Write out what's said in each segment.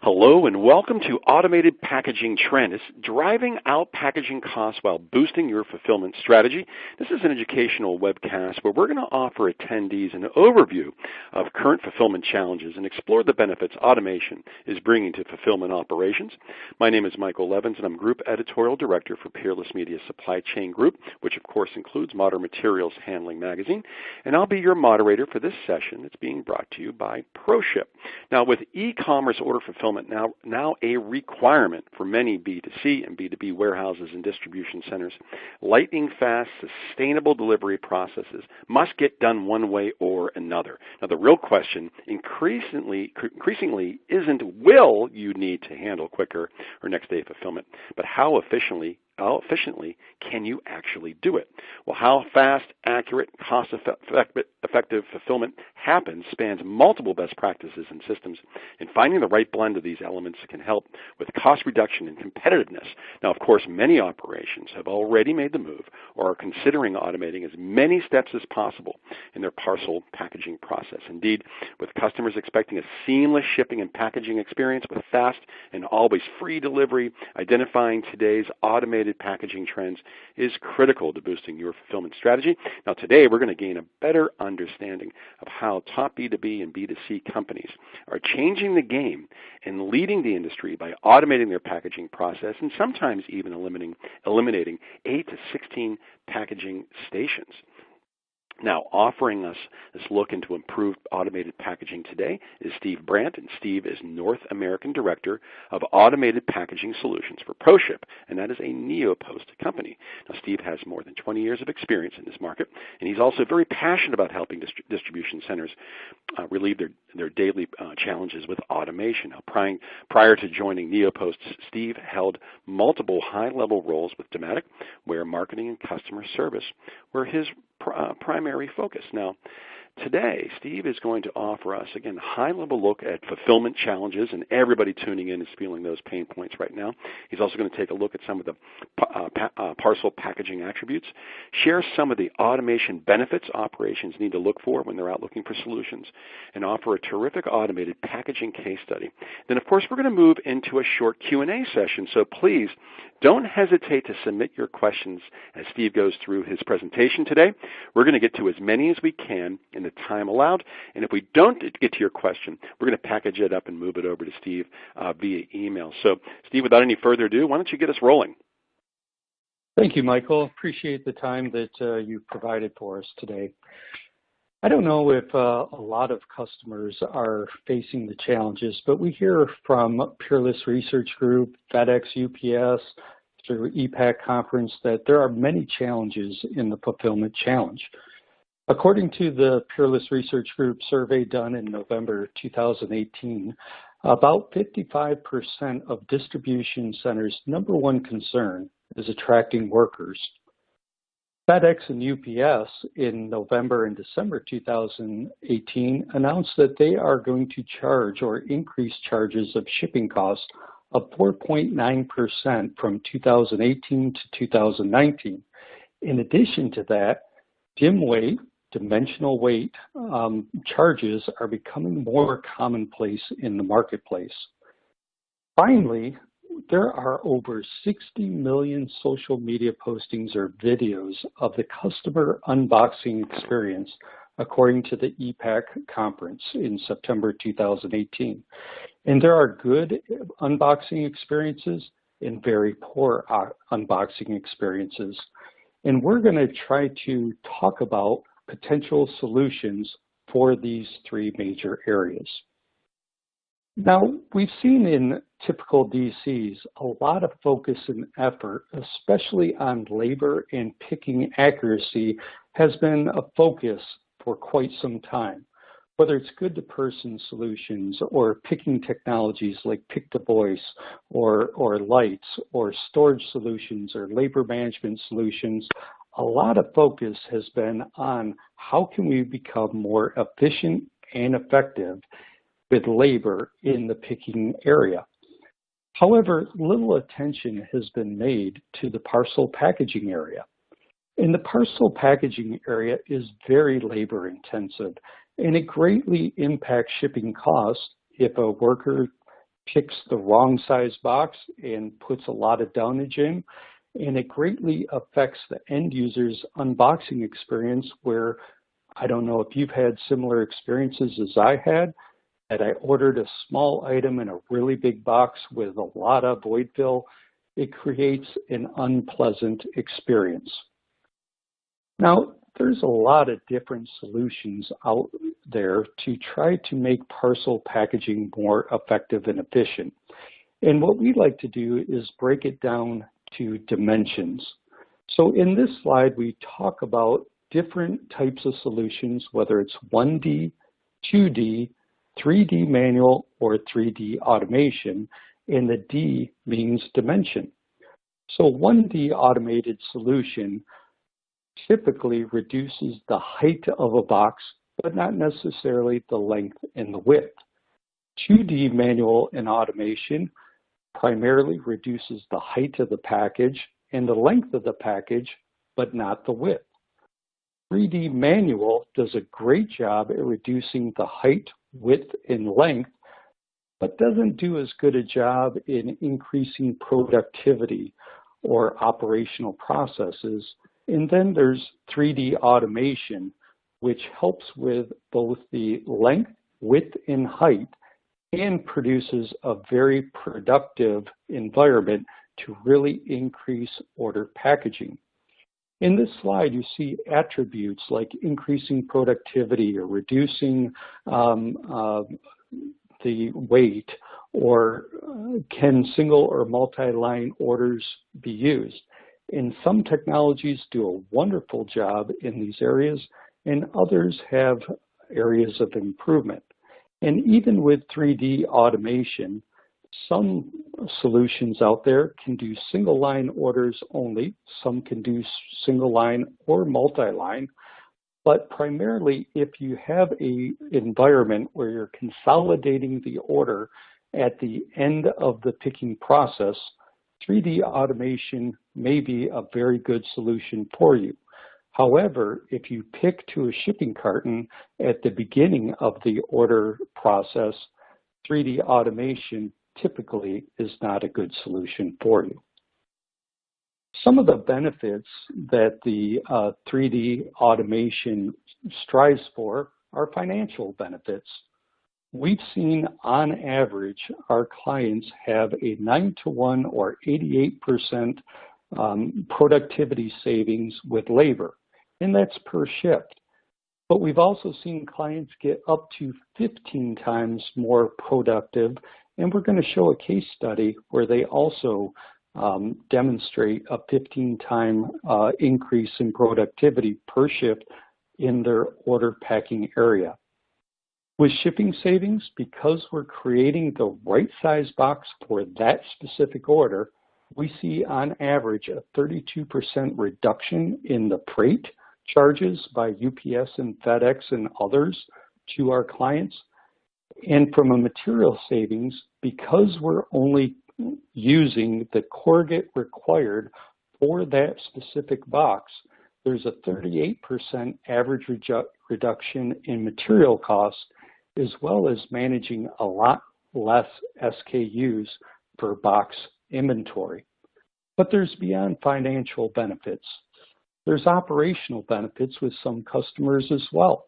Hello and welcome to Automated Packaging Trend. It's driving out packaging costs while boosting your fulfillment strategy. This is an educational webcast where we're going to offer attendees an overview of current fulfillment challenges and explore the benefits automation is bringing to fulfillment operations. My name is Michael Levins and I'm Group Editorial Director for Peerless Media Supply Chain Group, which of course includes Modern Materials Handling Magazine. And I'll be your moderator for this session that's being brought to you by ProShip. Now, with e-commerce order fulfillment now a requirement for many B2C and B2B warehouses and distribution centers, lightning fast, sustainable delivery processes must get done one way or another. Now, the real question increasingly isn't will you need to handle quicker or next day fulfillment, but how efficiently can you actually do it? Well, how fast, accurate, cost-effective fulfillment happens spans multiple best practices and systems, and finding the right blend of these elements can help with cost reduction and competitiveness. Now, of course, many operations have already made the move or are considering automating as many steps as possible in their parcel packaging process. Indeed, with customers expecting a seamless shipping and packaging experience with fast and always free delivery, identifying today's automated packaging trends is critical to boosting your fulfillment strategy. Now today we're going to gain a better understanding of how top B2B and B2C companies are changing the game and leading the industry by automating their packaging process and sometimes even eliminating 8 to 16 packaging stations. Now, offering us this look into improved automated packaging today is Steve Brandt, and Steve is North American Director of Automated Packaging Solutions for ProShip, and that is a NeoPost company. Now, Steve has more than 20 years of experience in this market, and he's also very passionate about helping distribution centers relieve their daily challenges with automation. Now, prior to joining NeoPost, Steve held multiple high-level roles with Dematic, where marketing and customer service were his primary focus. Now, today, Steve is going to offer us, again, a high-level look at fulfillment challenges, and everybody tuning in is feeling those pain points right now. He's also going to take a look at some of the parcel packaging attributes, share some of the automation benefits operations need to look for when they're out looking for solutions, and offer a terrific automated packaging case study. Then, of course, we're going to move into a short Q&A session, so please don't hesitate to submit your questions as Steve goes through his presentation today. We're going to get to as many as we can in the time allowed, and if we don't get to your question, we're going to package it up and move it over to Steve via email. So, Steve, without any further ado, why don't you get us rolling? Thank you, Michael. Appreciate the time that you provided for us today. I don't know if a lot of customers are facing the challenges, but we hear from Peerless Research Group, FedEx, UPS, through EPAC conference that there are many challenges in the fulfillment challenge. According to the Peerless Research Group survey done in November 2018, about 55% of distribution centers' number one concern is attracting workers. FedEx and UPS in November and December 2018 announced that they are going to charge or increase charges of shipping costs of 4.9% from 2018 to 2019. In addition to that, dimensional weight charges are becoming more commonplace in the marketplace. Finally, there are over 60 million social media postings or videos of the customer unboxing experience, according to the EPAC conference in September 2018. And there are good unboxing experiences and very poor unboxing experiences. And we're going to try to talk about potential solutions for these three major areas. Now, we've seen in typical DCs a lot of focus and effort, especially on labor and picking accuracy, has been a focus for quite some time. Whether it's good-to-person solutions or picking technologies like pick-to-voice or lights or storage solutions or labor management solutions, a lot of focus has been on how can we become more efficient and effective with labor in the picking area. However, little attention has been made to the parcel packaging area. And the parcel packaging area is very labor intensive, and it greatly impacts shipping costs if a worker picks the wrong size box and puts a lot of dunnage in, and it greatly affects the end user's unboxing experience, where I don't know if you've had similar experiences as I had, that I ordered a small item in a really big box with a lot of void fill. It creates an unpleasant experience. Now, there's a lot of different solutions out there to try to make parcel packaging more effective and efficient. And what we like to do is break it down to dimensions. So in this slide, we talk about different types of solutions, whether it's 1D, 2D, 3D manual, or 3D automation, and the D means dimension. So 1D automated solution typically reduces the height of a box, but not necessarily the length and the width. 2D manual and automation primarily reduces the height of the package and the length of the package, but not the width. 3D manual does a great job at reducing the height, width, and length, but doesn't do as good a job in increasing productivity or operational processes. And then there's 3D automation, which helps with both the length, width, and height, and produces a very productive environment to really increase order packaging. In this slide, you see attributes like increasing productivity or reducing the weight, or can single or multi-line orders be used. And some technologies do a wonderful job in these areas, and others have areas of improvement. And even with 3D automation, some solutions out there can do single line orders only. Some can do single line or multi-line. But primarily, if you have an environment where you're consolidating the order at the end of the picking process, 3D automation may be a very good solution for you. However, if you pick to a shipping carton at the beginning of the order process, 3D automation typically is not a good solution for you. Some of the benefits that the 3D automation strives for are financial benefits. We've seen on average our clients have a 9-to-1 or 88% productivity savings with labor, and that's per shift. But we've also seen clients get up to 15 times more productive, and we're going to show a case study where they also demonstrate a 15-time increase in productivity per shift in their order packing area. With shipping savings, because we're creating the right size box for that specific order, we see on average a 32% reduction in the freight charges by UPS and FedEx and others to our clients. And from a material savings, because we're only using the corrugate required for that specific box, there's a 38% average reduction in material costs, as well as managing a lot less SKUs per box inventory. But there's beyond financial benefits. There's operational benefits with some customers as well.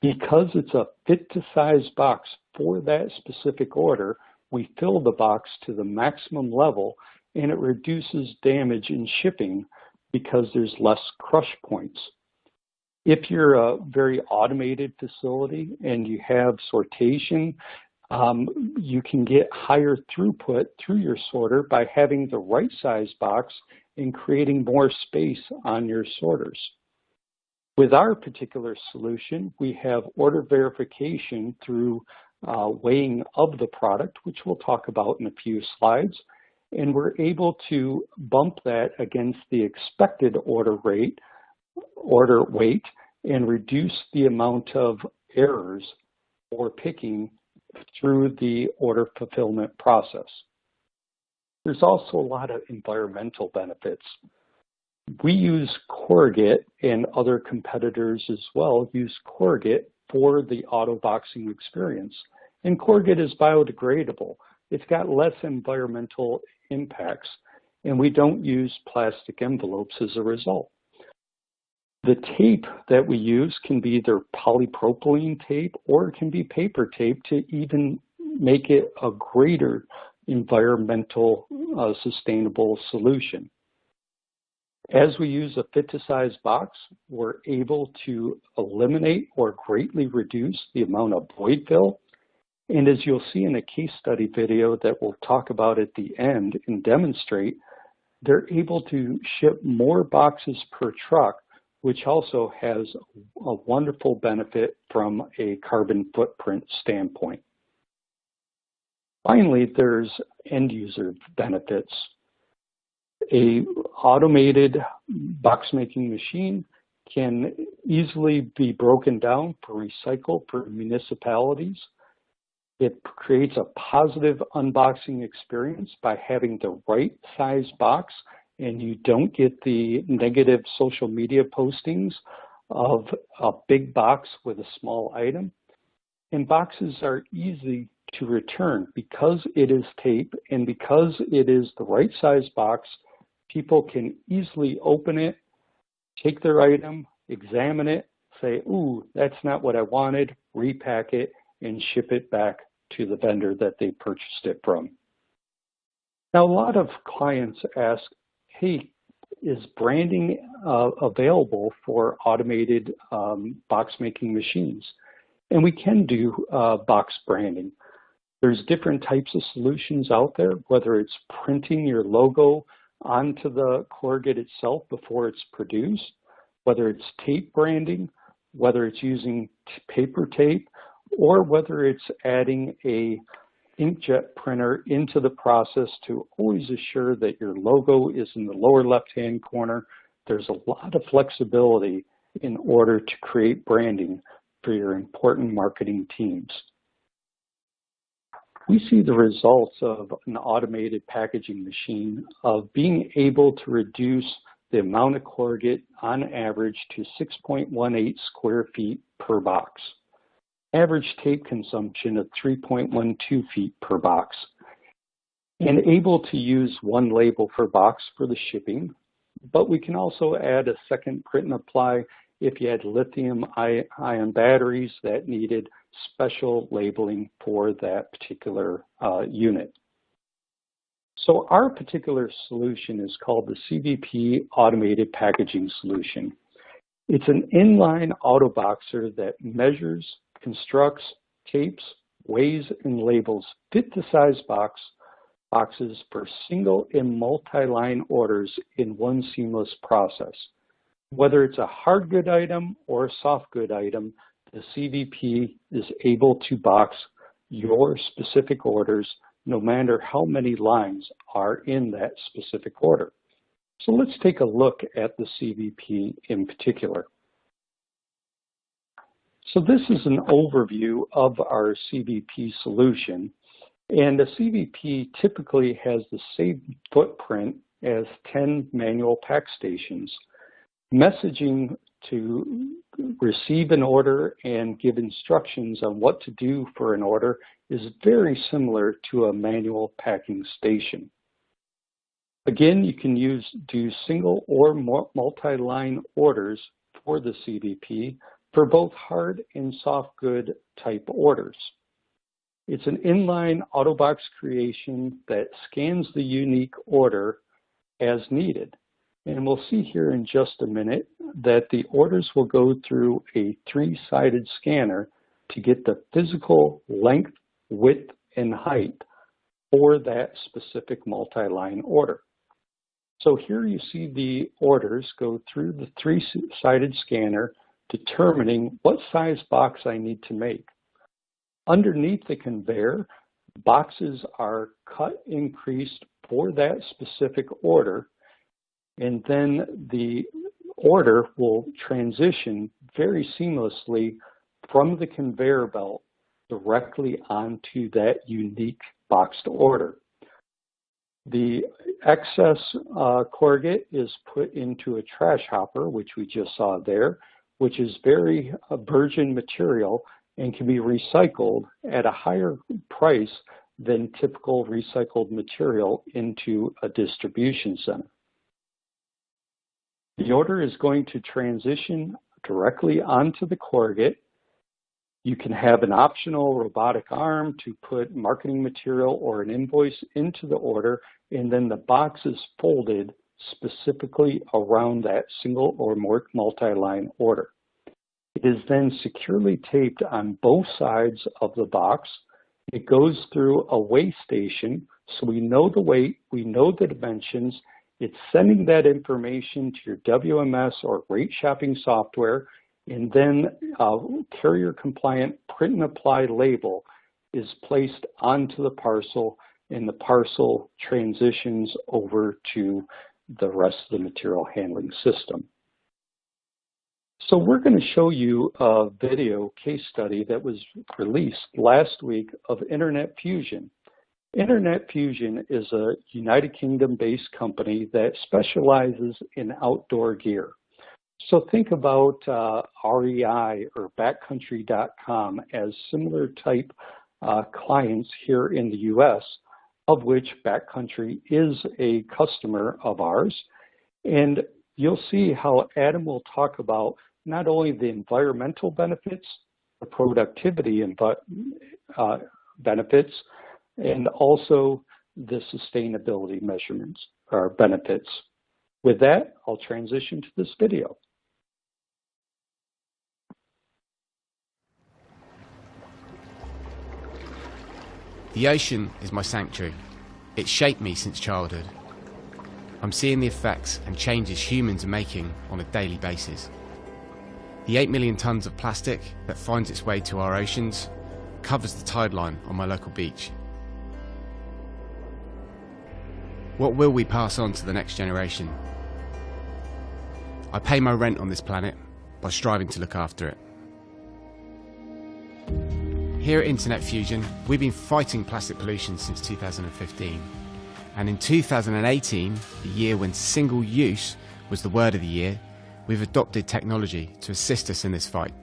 Because it's a fit-to-size box for that specific order, we fill the box to the maximum level, and it reduces damage in shipping because there's less crush points. If you're a very automated facility and you have sortation, you can get higher throughput through your sorter by having the right size box and creating more space on your sorters. With our particular solution, we have order verification through weighing of the product, which we'll talk about in a few slides, and we're able to bump that against the expected order weight, and reduce the amount of errors for picking through the order fulfillment process. There's also a lot of environmental benefits. We use corrugate, and other competitors as well use corrugate for the auto boxing experience. And corrugate is biodegradable, it's got less environmental impacts, and we don't use plastic envelopes as a result. The tape that we use can be either polypropylene tape or it can be paper tape to even make it a greater environmental sustainable solution. As we use a fit-to-size box, we're able to eliminate or greatly reduce the amount of void fill. And as you'll see in a case study video that we'll talk about at the end and demonstrate, they're able to ship more boxes per truck, which also has a wonderful benefit from a carbon footprint standpoint. Finally, there's end user benefits. A automated box making machine can easily be broken down for recycle for municipalities. It creates a positive unboxing experience by having the right size box, and you don't get the negative social media postings of a big box with a small item. And boxes are easy to return because it is tape and because it is the right size box. People can easily open it, take their item, examine it, say, ooh, that's not what I wanted, repack it, and ship it back to the vendor that they purchased it from. Now, a lot of clients ask, hey, is branding available for automated box making machines? And we can do box branding. There's different types of solutions out there, whether it's printing your logo onto the corrugate itself before it's produced, whether it's tape branding, whether it's using paper tape, or whether it's adding a inkjet printer into the process to always assure that your logo is in the lower left-hand corner. There's a lot of flexibility in order to create branding for your important marketing teams. We see the results of an automated packaging machine of being able to reduce the amount of corrugate on average to 6.18 square feet per box. Average tape consumption of 3.12 feet per box, and able to use one label per box for the shipping, but we can also add a second print and apply if you had lithium-ion batteries that needed special labeling for that particular unit. So our particular solution is called the CVP Automated Packaging Solution. It's an inline auto boxer that measures, constructs, tapes, weighs, and labels fit-to-size boxes for single and multi-line orders in one seamless process. Whether it's a hard good item or a soft good item, the CVP is able to box your specific orders no matter how many lines are in that specific order. So let's take a look at the CVP in particular. So this is an overview of our CVP solution, and the CVP typically has the same footprint as 10 manual pack stations. Messaging to receive an order and give instructions on what to do for an order is very similar to a manual packing station. Again, you can do single or multi-line orders for the CVP for both hard and soft good type orders. It's an inline auto box creation that scans the unique order as needed. And we'll see here in just a minute that the orders will go through a three-sided scanner to get the physical length, width, and height for that specific multi-line order. So here you see the orders go through the three-sided scanner, determining what size box I need to make. Underneath the conveyor, boxes are cut and creased for that specific order, and then the order will transition very seamlessly from the conveyor belt directly onto that unique boxed order. The excess corrugate is put into a trash hopper, which we just saw there, which is very virgin material and can be recycled at a higher price than typical recycled material into a distribution center. The order is going to transition directly onto the corrugate. You can have an optional robotic arm to put marketing material or an invoice into the order, and then the box is folded specifically around that single or more multi-line order. It is then securely taped on both sides of the box. It goes through a weigh station, so we know the weight, we know the dimensions. It's sending that information to your WMS or rate shopping software, and then a carrier compliant print and apply label is placed onto the parcel, and the parcel transitions over to the rest of the material handling system. So we're going to show you a video case study that was released last week of Internet Fusion. Internet Fusion is a United Kingdom-based company that specializes in outdoor gear. So think about REI or backcountry.com as similar type clients here in the US, of which Backcountry is a customer of ours. And you'll see how Adam will talk about not only the environmental benefits, the productivity and benefits, and also the sustainability measurements or benefits. With that, I'll transition to this video. The ocean is my sanctuary. It's shaped me since childhood. I'm seeing the effects and changes humans are making on a daily basis. The 8 million tons of plastic that finds its way to our oceans covers the tide line on my local beach. What will we pass on to the next generation? I pay my rent on this planet by striving to look after it. Here at Internet Fusion, we've been fighting plastic pollution since 2015. And in 2018, the year when single use was the word of the year, we've adopted technology to assist us in this fight.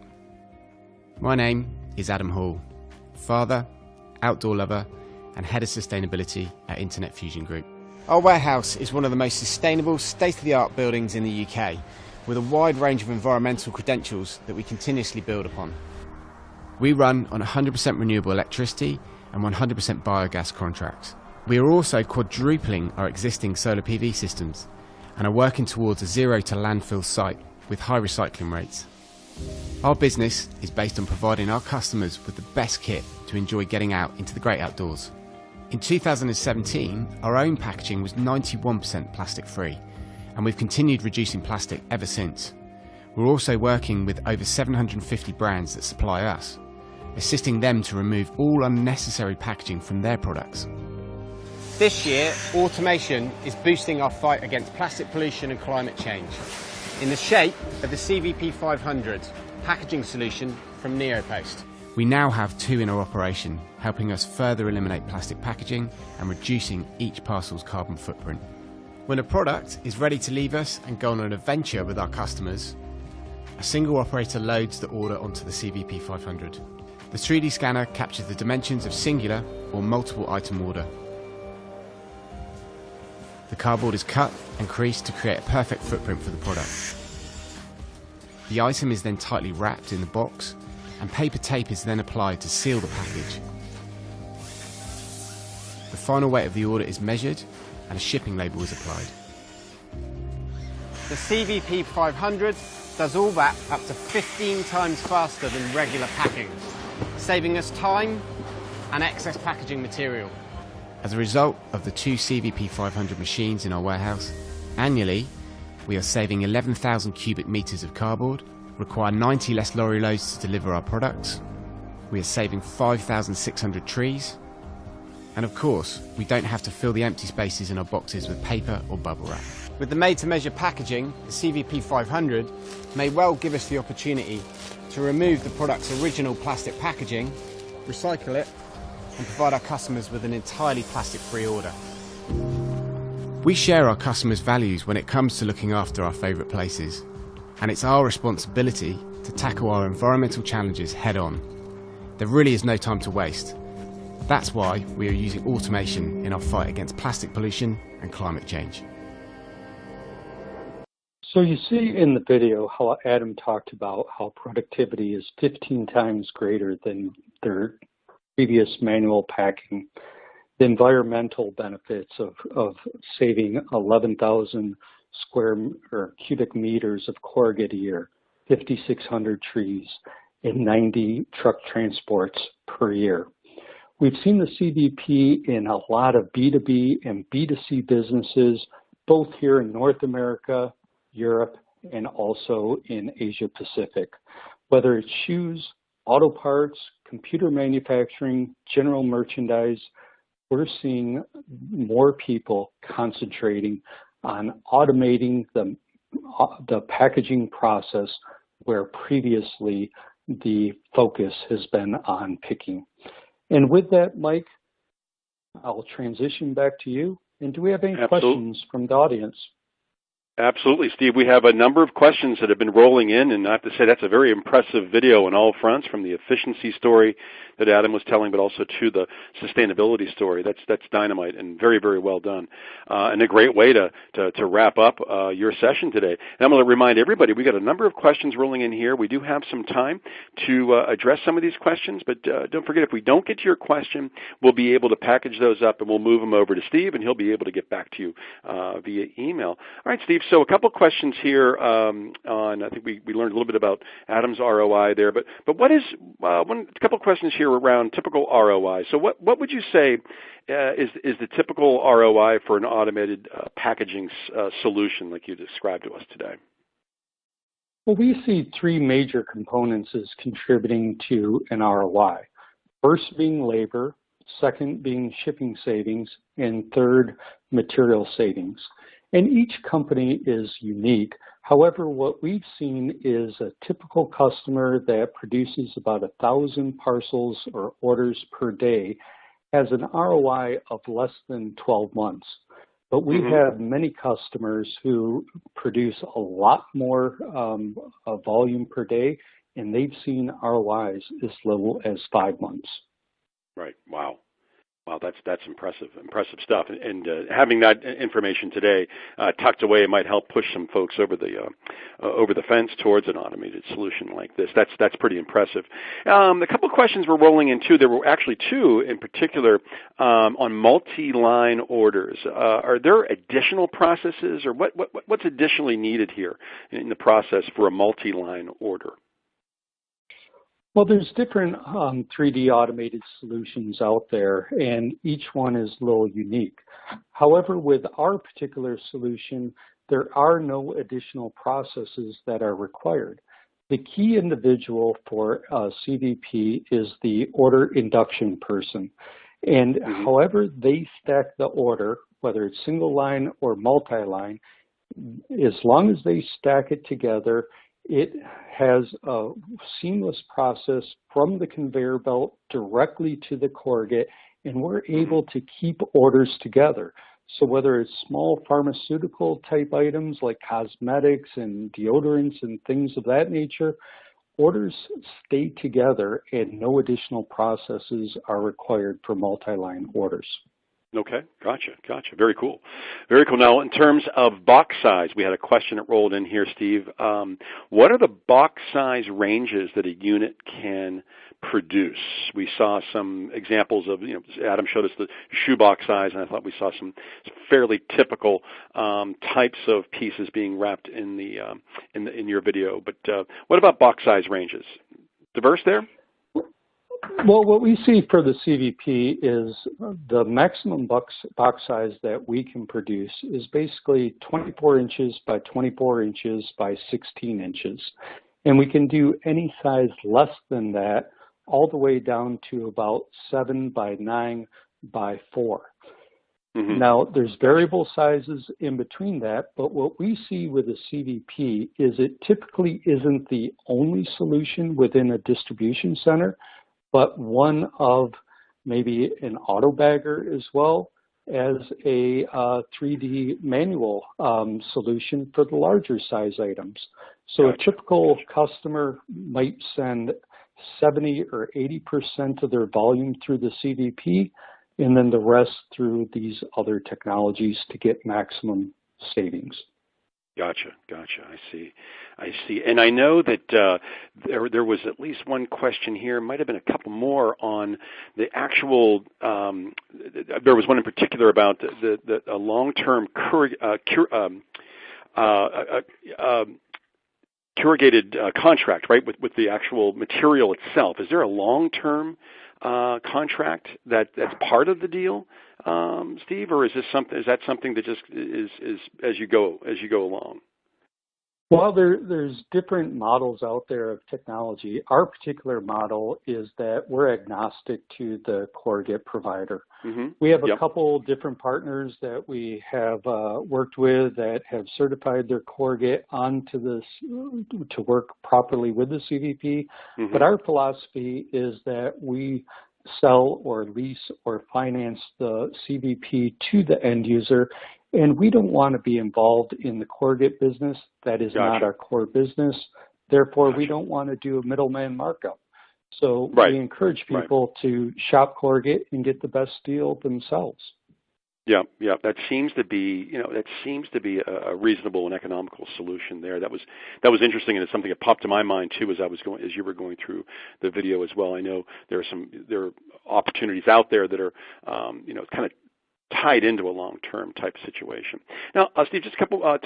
My name is Adam Hall, father, outdoor lover, and head of sustainability at Internet Fusion Group. Our warehouse is one of the most sustainable, state-of-the-art buildings in the UK, with a wide range of environmental credentials that we continuously build upon. We run on 100% renewable electricity and 100% biogas contracts. We are also quadrupling our existing solar PV systems and are working towards a zero to landfill site with high recycling rates. Our business is based on providing our customers with the best kit to enjoy getting out into the great outdoors. In 2017, our own packaging was 91% plastic free, and we've continued reducing plastic ever since. We're also working with over 750 brands that supply us, assisting them to remove all unnecessary packaging from their products. This year, automation is boosting our fight against plastic pollution and climate change in the shape of the CVP 500 packaging solution from Neopost. We now have 2 in our operation, helping us further eliminate plastic packaging and reducing each parcel's carbon footprint. When a product is ready to leave us and go on an adventure with our customers, a single operator loads the order onto the CVP 500. The 3D scanner captures the dimensions of singular or multiple item order. The cardboard is cut and creased to create a perfect footprint for the product. The item is then tightly wrapped in the box, and paper tape is then applied to seal the package. The final weight of the order is measured and a shipping label is applied. The CVP 500 does all that up to 15 times faster than regular packing, saving us time and excess packaging material. As a result of the 2 CVP 500 machines in our warehouse, annually we are saving 11,000 cubic metres of cardboard, require 90 less lorry loads to deliver our products, we are saving 5,600 trees, and of course we don't have to fill the empty spaces in our boxes with paper or bubble wrap. With the made-to-measure packaging, the CVP 500 may well give us the opportunity to remove the product's original plastic packaging, recycle it, and provide our customers with an entirely plastic-free order. We share our customers' values when it comes to looking after our favourite places, and it's our responsibility to tackle our environmental challenges head-on. There really is no time to waste. That's why we are using automation in our fight against plastic pollution and climate change. So you see in the video how Adam talked about how productivity is 15 times greater than their previous manual packing. The environmental benefits of saving 11,000 cubic meters of corrugate a year, 5,600 trees, and 90 truck transports per year. We've seen the CVP in a lot of B2B and B2C businesses, both here in North America, Europe, and also in Asia Pacific. Whether it's shoes, auto parts, computer manufacturing, general merchandise, we're seeing more people concentrating on automating the packaging process where previously the focus has been on picking. And with that, Mike, I'll transition back to you. And do we have any questions from the audience? Absolutely, Steve. We have a number of questions that have been rolling in, and I have to say that's a very impressive video on all fronts, from the efficiency story that Adam was telling, but also to the sustainability story. That's dynamite and very, very well done, and a great way to wrap up your session today. And I'm going to remind everybody, we got a number of questions rolling in here. We do have some time to address some of these questions, but don't forget, if we don't get to your question, we'll be able to package those up and we'll move them over to Steve, and he'll be able to get back to you via email. All right, Steve. So a couple of questions here on, I think we learned a little bit about Adam's ROI there, but what is, a couple of questions here around typical ROI. So what would you say is the typical ROI for an automated packaging solution like you described to us today? Well, we see three major components as contributing to an ROI. First being labor, second being shipping savings, and third, material savings. And each company is unique. However, what we've seen is a typical customer that produces about 1,000 parcels or orders per day has an ROI of less than 12 months. But we have many customers who produce a lot more volume per day, and they've seen ROIs as little as 5 months. Right. Wow. Wow, that's impressive stuff. And having that information today tucked away might help push some folks over the fence towards an automated solution like this. That's pretty impressive. A couple of questions were rolling in too. There were actually two in particular on multi-line orders. Are there additional processes, or what's additionally needed here in the process for a multi-line order? Well, there's different 3D automated solutions out there, and each one is a little unique. However, with our particular solution, there are no additional processes that are required. The key individual for CVP is the order induction person. And however they stack the order, whether it's single line or multi-line, as long as they stack it together, it has a seamless process from the conveyor belt directly to the corrugate, and we're able to keep orders together. So whether it's small pharmaceutical type items like cosmetics and deodorants and things of that nature, orders stay together and no additional processes are required for multi-line orders. Okay, gotcha. Very cool. Now, in terms of box size, we had a question that rolled in here, Steve. What are the box size ranges that a unit can produce? We saw some examples of, Adam showed us the shoebox size, and I thought we saw some fairly typical types of pieces being wrapped in your video. But what about box size ranges? Diverse there? Well, what we see for the CVP is the maximum box size that we can produce is basically 24 inches by 24 inches by 16 inches. And we can do any size less than that, all the way down to about 7 by 9 by 4. Now, there's variable sizes in between that, but what we see with a CVP is it typically isn't the only solution within a distribution center, but one of maybe an auto bagger as well as a 3D manual solution for the larger size items. So a typical customer might send 70 or 80% of their volume through the CVP, and then the rest through these other technologies to get maximum savings. Gotcha. I see. And I know that there was at least one question here, might have been a couple more on the actual, there was one in particular about the long-term corrugated contract, right, with the actual material itself. Is there a long-term contract that's part of the deal, Steve, or is that something that just is as you go along? Well, there's different models out there of technology. Our particular model is that we're agnostic to the corrugate provider. Mm-hmm. We have a couple different partners that we have worked with that have certified their corrugate onto this to work properly with the CVP. Mm-hmm. But our philosophy is that we sell or lease or finance the CVP to the end user, and we don't want to be involved in the corrugate business. That is not our core business. Therefore, we don't want to do a middleman markup. So we encourage people to shop corrugate and get the best deal themselves. Yeah. That seems to be, a reasonable and economical solution there. That was interesting, and it's something that popped to my mind too as you were going through the video as well. I know there are opportunities out there that are, kind of tied into a long-term type situation. Now, Steve,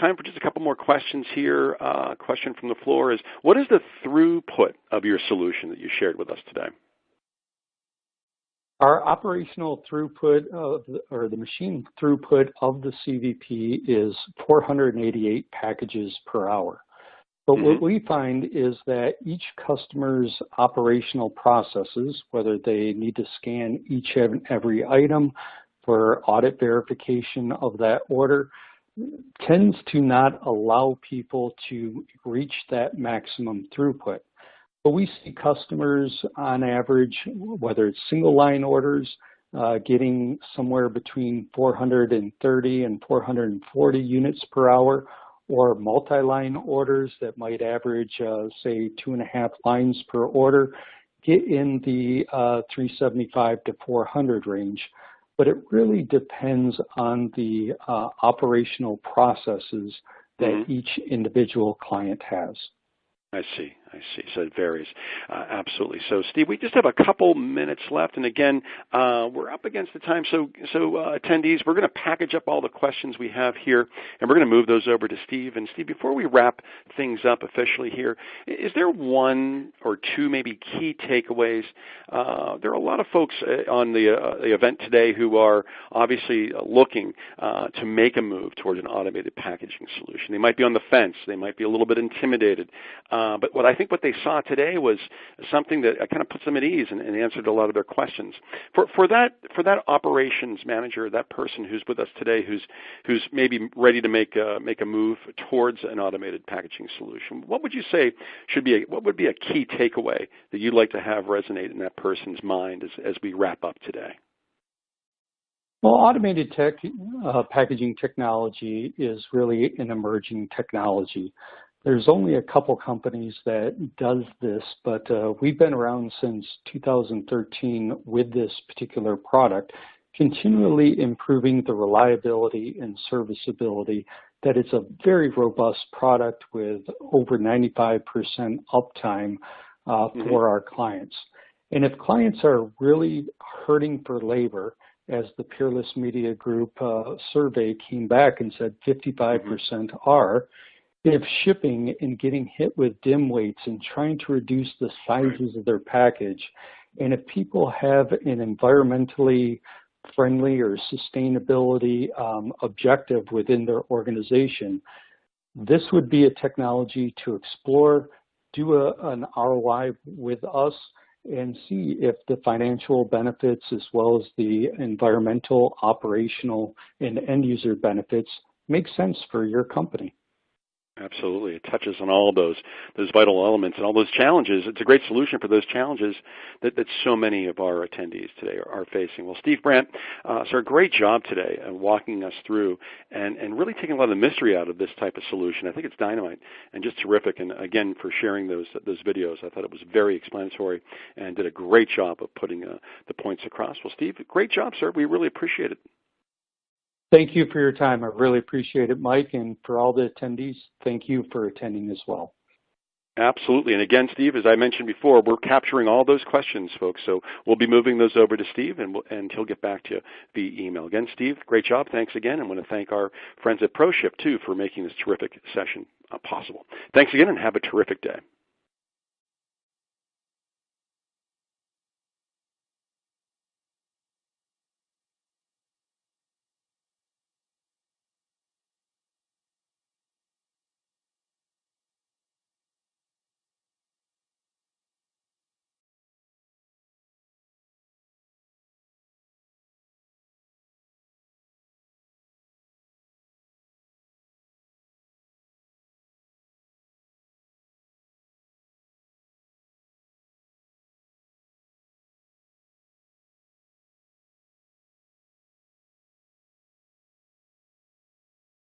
time for just a couple more questions here. Question from the floor is, what is the throughput of your solution that you shared with us today? Our operational throughput or the machine throughput of the CVP is 488 packages per hour. But what we find is that each customer's operational processes, whether they need to scan each and every item for audit verification of that order, tends to not allow people to reach that maximum throughput. But we see customers on average, whether it's single line orders, getting somewhere between 430 and 440 units per hour, or multi-line orders that might average, say, 2.5 lines per order, get in the 375 to 400 range. But it really depends on the operational processes that each individual client has. I see. So it varies. Absolutely. So, Steve, we just have a couple minutes left. And again, we're up against the time. So attendees, we're going to package up all the questions we have here, and we're going to move those over to Steve. And, Steve, before we wrap things up officially here, is there one or two maybe key takeaways? There are a lot of folks on the event today who are obviously looking to make a move towards an automated packaging solution. They might be on the fence. They might be a little bit intimidated. But I think what they saw today was something that kind of puts them at ease and answered a lot of their questions. For that operations manager, that person who's with us today, who's maybe ready to make a move towards an automated packaging solution, what would you say what would be a key takeaway that you'd like to have resonate in that person's mind as we wrap up today? Well, automated packaging technology is really an emerging technology. There's only a couple companies that does this, but we've been around since 2013 with this particular product, continually improving the reliability and serviceability. That it's a very robust product with over 95% uptime for our clients. And if clients are really hurting for labor, as the Peerless Media Group survey came back and said 55% are, if shipping and getting hit with dim weights and trying to reduce the sizes of their package, and if people have an environmentally friendly or sustainability objective within their organization, this would be a technology to explore, do an ROI with us, and see if the financial benefits as well as the environmental, operational, and end user benefits make sense for your company. Absolutely. It touches on all those vital elements and all those challenges. It's a great solution for those challenges that so many of our attendees today are facing. Well, Steve Brandt, sir, great job today walking us through and really taking a lot of the mystery out of this type of solution. I think it's dynamite and just terrific. And again, for sharing those videos, I thought it was very explanatory and did a great job of putting the points across. Well, Steve, great job, sir. We really appreciate it. Thank you for your time. I really appreciate it, Mike. And for all the attendees, thank you for attending as well. Absolutely. And again, Steve, as I mentioned before, we're capturing all those questions, folks. So we'll be moving those over to Steve, and he'll get back to you via email. Again, Steve, great job. Thanks again. I want to thank our friends at ProShip, too, for making this terrific session possible. Thanks again, and have a terrific day.